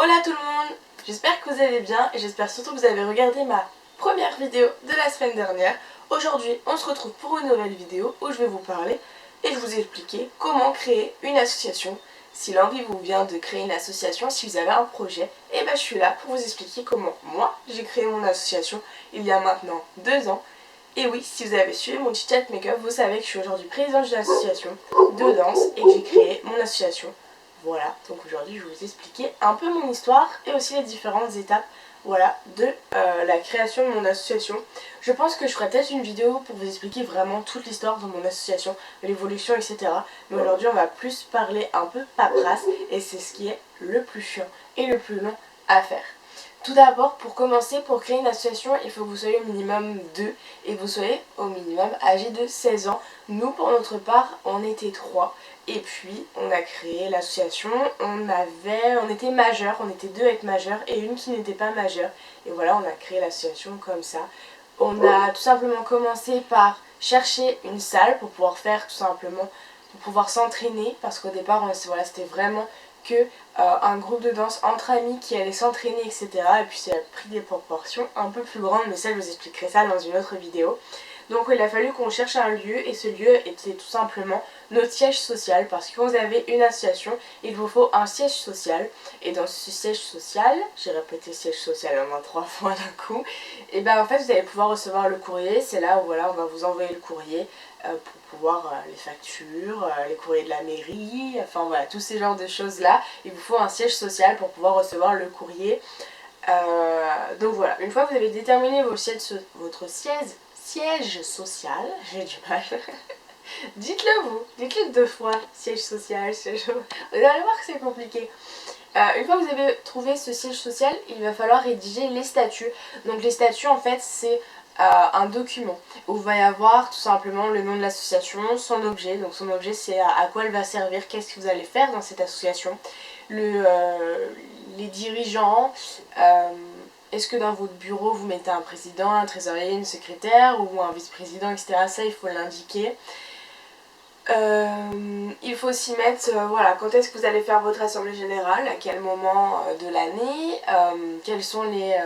Hola tout le monde, j'espère que vous allez bien et j'espère surtout que vous avez regardé ma première vidéo de la semaine dernière. Aujourd'hui on se retrouve pour une nouvelle vidéo où je vais vous parler et je vous expliquer comment créer une association. Si l'envie vous vient de créer une association, si vous avez un projet, et ben je suis là pour vous expliquer comment moi j'ai créé mon association il y a maintenant 2 ans. Et oui, si vous avez suivi mon chit chat make-up, vous savez que je suis aujourd'hui présidente d'une association de danse et que j'ai créé mon association. Voilà, donc aujourd'hui je vais vous expliquer un peu mon histoire et aussi les différentes étapes de la création de mon association. Je pense que je ferai peut-être une vidéo pour vous expliquer vraiment toute l'histoire de mon association, l'évolution, etc. Mais aujourd'hui on va plus parler un peu paperasse et c'est ce qui est le plus chiant et le plus long à faire. Tout d'abord, pour commencer, pour créer une association, il faut que vous soyez au minimum 2 et que vous soyez au minimum âgé de 16 ans. Nous, pour notre part, on était 3 et puis on a créé l'association. On était majeurs, on était 2 à être majeurs et une qui n'était pas majeure. Et voilà, on a créé l'association comme ça. On a tout simplement commencé par chercher une salle pour pouvoir faire tout simplement, pour pouvoir s'entraîner parce qu'au départ, voilà, c'était vraiment que un groupe de danse entre amis qui allait s'entraîner, etc. Et puis ça a pris des proportions un peu plus grandes, mais ça je vous expliquerai ça dans une autre vidéo. Donc il a fallu qu'on cherche un lieu et ce lieu était tout simplement notre siège social parce que quand vous avez une association, il vous faut un siège social et dans ce siège social, j'ai répété siège social au moins 3 fois d'un coup, et ben en fait vous allez pouvoir recevoir le courrier, c'est là où voilà, on va vous envoyer le courrier pour pouvoir les factures, les courriers de la mairie, enfin voilà, tous ces genres de choses là. Il vous faut un siège social pour pouvoir recevoir le courrier. Donc voilà, une fois que vous avez déterminé votre siège social, j'ai du mal. Dites-le vous, dites-le 2 fois, siège social, siège... Vous allez voir que c'est compliqué. Une fois que vous avez trouvé ce siège social, il va falloir rédiger les statuts. Donc les statuts en fait c'est un document où il va y avoir tout simplement le nom de l'association, son objet. Donc son objet c'est à quoi elle va servir, qu'est-ce que vous allez faire dans cette association, les dirigeants, est-ce que dans votre bureau vous mettez un président, un trésorier, une secrétaire ou un vice-président, etc. Ça il faut l'indiquer. Il faut aussi mettre voilà, quand est-ce que vous allez faire votre assemblée générale, à quel moment de l'année, quelles sont les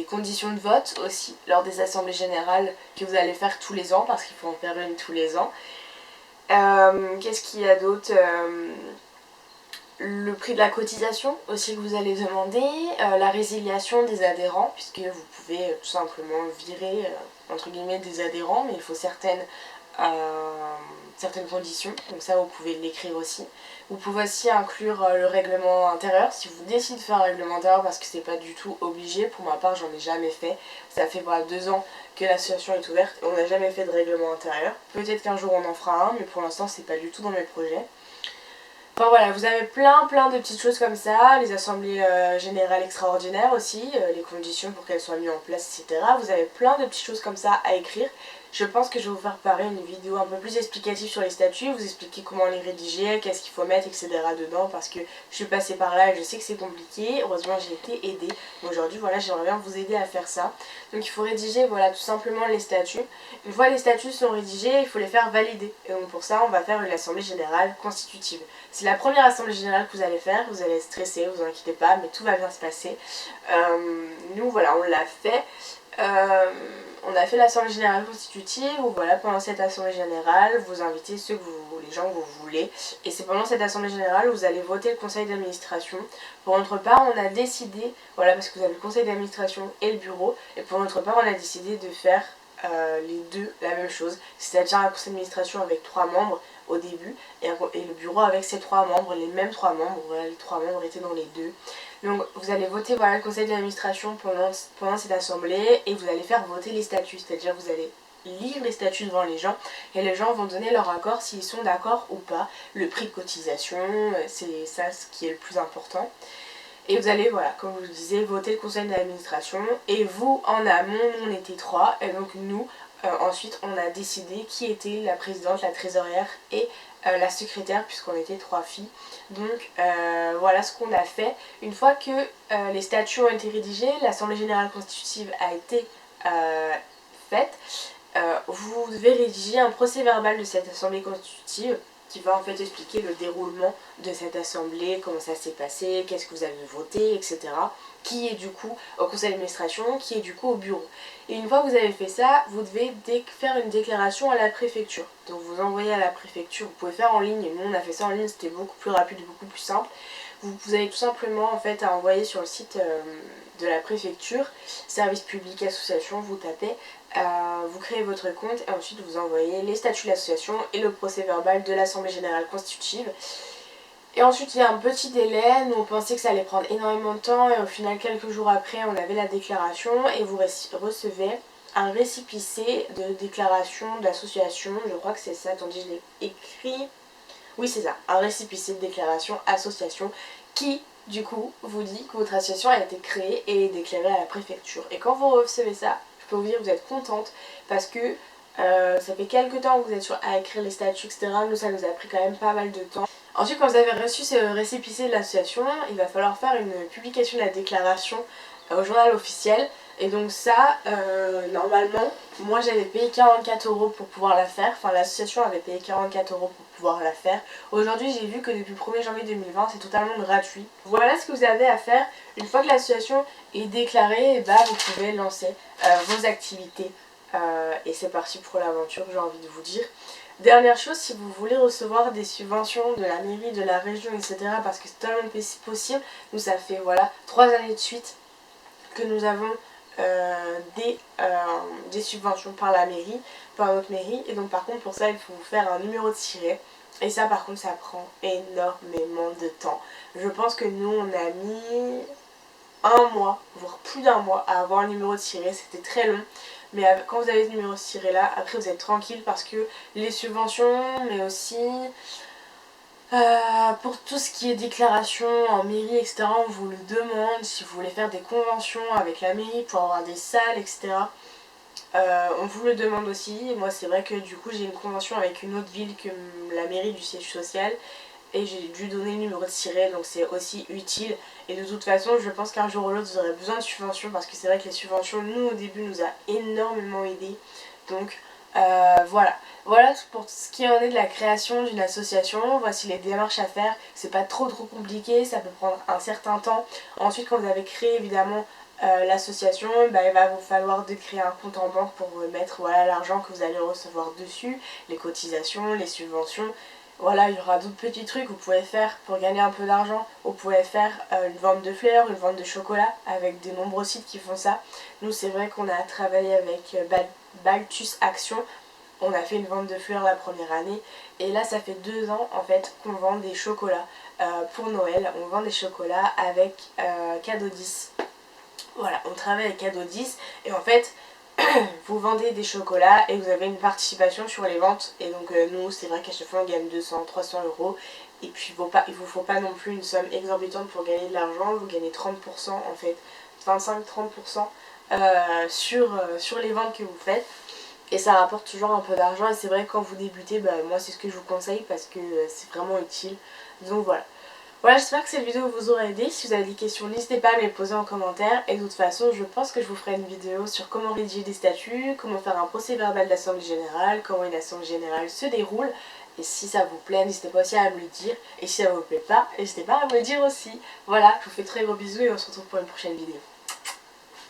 conditions de vote aussi lors des assemblées générales que vous allez faire tous les ans parce qu'il faut en faire une tous les ans. Qu'est-ce qu'il y a d'autre, le prix de la cotisation aussi que vous allez demander, la résiliation des adhérents puisque vous pouvez tout simplement virer entre guillemets des adhérents, mais il faut certaines conditions, donc ça vous pouvez l'écrire aussi. Vous pouvez aussi inclure le règlement intérieur si vous décidez de faire un règlement intérieur parce que c'est pas du tout obligé. Pour ma part j'en ai jamais fait, ça fait voilà 2 ans que l'association est ouverte et on n'a jamais fait de règlement intérieur. Peut-être qu'un jour on en fera un, mais pour l'instant c'est pas du tout dans mes projets. Enfin voilà, vous avez plein de petites choses comme ça, les assemblées générales extraordinaires aussi, les conditions pour qu'elles soient mises en place, etc. Vous avez plein de petites choses comme ça à écrire. Je pense que je vais vous faire pareil une vidéo un peu plus explicative sur les statuts, vous expliquer comment les rédiger, qu'est-ce qu'il faut mettre, etc. dedans parce que je suis passée par là et je sais que c'est compliqué. Heureusement j'ai été aidée. Aujourd'hui voilà, j'aimerais bien vous aider à faire ça. Donc il faut rédiger voilà tout simplement les statuts. Une fois les statuts sont rédigés, il faut les faire valider. Et donc pour ça on va faire une assemblée générale constitutive. C'est la première assemblée générale que vous allez faire, vous allez être stressé, vous inquiétez pas, mais tout va bien se passer. Nous voilà, on l'a fait. On a fait l'assemblée générale constitutive où voilà, pendant cette assemblée générale vous invitez les gens que vous voulez et c'est pendant cette assemblée générale où vous allez voter le conseil d'administration. Pour notre part on a décidé, voilà parce que vous avez le conseil d'administration et le bureau, et pour notre part on a décidé de faire les deux la même chose, c'est-à-dire un conseil d'administration avec 3 membres au début et le bureau avec ses 3 membres, les mêmes 3 membres, voilà, les 3 membres étaient dans les deux. Donc vous allez voter voilà, le conseil d'administration pendant cette assemblée et vous allez faire voter les statuts, c'est-à-dire vous allez lire les statuts devant les gens et les gens vont donner leur accord s'ils sont d'accord ou pas. Le prix de cotisation, c'est ça ce qui est le plus important. Et vous allez, voilà, comme je vous disais, voter le conseil d'administration. Et vous, en amont, on était 3. Et donc nous, ensuite, on a décidé qui était la présidente, la trésorière et la secrétaire, puisqu'on était 3 filles. Donc voilà ce qu'on a fait. Une fois que les statuts ont été rédigés, l'Assemblée Générale Constitutive a été faite, vous devez rédiger un procès verbal de cette Assemblée Constitutive qui va en fait expliquer le déroulement de cette assemblée, comment ça s'est passé, qu'est-ce que vous avez voté, etc. Qui est du coup au conseil d'administration, qui est du coup au bureau. Et une fois que vous avez fait ça, vous devez faire une déclaration à la préfecture. Donc vous envoyez à la préfecture, vous pouvez faire en ligne, nous on a fait ça en ligne, c'était beaucoup plus rapide, beaucoup plus simple. Vous avez tout simplement en fait à envoyer sur le site de la préfecture, service public association, vous tapez, vous créez votre compte et ensuite vous envoyez les statuts de l'association et le procès verbal de l'assemblée générale constitutive. Et ensuite il y a un petit délai, nous on pensait que ça allait prendre énormément de temps et au final quelques jours après on avait la déclaration et vous recevez un récépissé de déclaration d'association, je crois que c'est ça, attendez je l'ai écrit, oui c'est ça, un récépissé de déclaration association qui du coup vous dit que votre association a été créée et déclarée à la préfecture. Et quand vous recevez ça, je peux vous dire que vous êtes contente parce que ça fait quelques temps que vous êtes à écrire les statuts, etc. Nous ça nous a pris quand même pas mal de temps. Ensuite, quand vous avez reçu ce récépissé de l'association, il va falloir faire une publication de la déclaration au journal officiel. Et donc ça, normalement, moi j'avais payé 44 € pour pouvoir la faire. Enfin, l'association avait payé 44 € pour pouvoir la faire. Aujourd'hui, j'ai vu que depuis le 1er janvier 2020, c'est totalement gratuit. Voilà ce que vous avez à faire. Une fois que l'association est déclarée, et bah, vous pouvez lancer vos activités. Et c'est parti pour l'aventure, j'ai envie de vous dire. Dernière chose, si vous voulez recevoir des subventions de la mairie, de la région, etc. parce que c'est totalement possible, nous ça fait voilà 3 années de suite que nous avons des subventions par la mairie, par notre mairie. Et donc par contre pour ça il faut vous faire un numéro de siret. Et ça par contre ça prend énormément de temps. Je pense que nous on a mis un mois, voire plus d'un mois à avoir un numéro de siret, c'était très long. Mais quand vous avez ce numéro de siret là, après vous êtes tranquille parce que les subventions, mais aussi pour tout ce qui est déclaration en mairie, etc., on vous le demande. Si vous voulez faire des conventions avec la mairie pour avoir des salles, etc., on vous le demande aussi. Moi c'est vrai que du coup j'ai une convention avec une autre ville que la mairie du siège social. Et j'ai dû donner le numéro de siret, donc c'est aussi utile. Et de toute façon, je pense qu'un jour ou l'autre, vous aurez besoin de subventions, parce que c'est vrai que les subventions, nous, au début, nous a énormément aidé. Donc, voilà. Voilà pour ce qui en est de la création d'une association. Voici les démarches à faire. C'est pas trop compliqué, ça peut prendre un certain temps. Ensuite, quand vous avez créé, évidemment, l'association, bah, il va vous falloir de créer un compte en banque pour mettre voilà, l'argent que vous allez recevoir dessus, les cotisations, les subventions. Voilà, il y aura d'autres petits trucs que vous pouvez faire pour gagner un peu d'argent. Vous pouvez faire une vente de fleurs, une vente de chocolat avec de nombreux sites qui font ça. Nous, c'est vrai qu'on a travaillé avec Baltus Action. On a fait une vente de fleurs la première année. Et là, ça fait 2 ans en fait qu'on vend des chocolats pour Noël. On vend des chocolats avec Cadeau 10. Voilà, on travaille avec Cadeau 10. Et en fait, vous vendez des chocolats et vous avez une participation sur les ventes. Et donc nous c'est vrai qu'à chaque fois on gagne 200-300 € et puis il vous faut pas non plus une somme exorbitante pour gagner de l'argent. Vous gagnez 30% en fait, 25-30% sur les ventes que vous faites. Et ça rapporte toujours un peu d'argent et c'est vrai que quand vous débutez, bah, moi c'est ce que je vous conseille parce que c'est vraiment utile. Donc voilà. Voilà, j'espère que cette vidéo vous aura aidé. Si vous avez des questions, n'hésitez pas à me les poser en commentaire. Et de toute façon, je pense que je vous ferai une vidéo sur comment rédiger des statuts, comment faire un procès verbal d'assemblée générale, comment une assemblée générale se déroule. Et si ça vous plaît, n'hésitez pas aussi à me le dire. Et si ça vous plaît pas, n'hésitez pas à me le dire aussi. Voilà, je vous fais très gros bisous et on se retrouve pour une prochaine vidéo.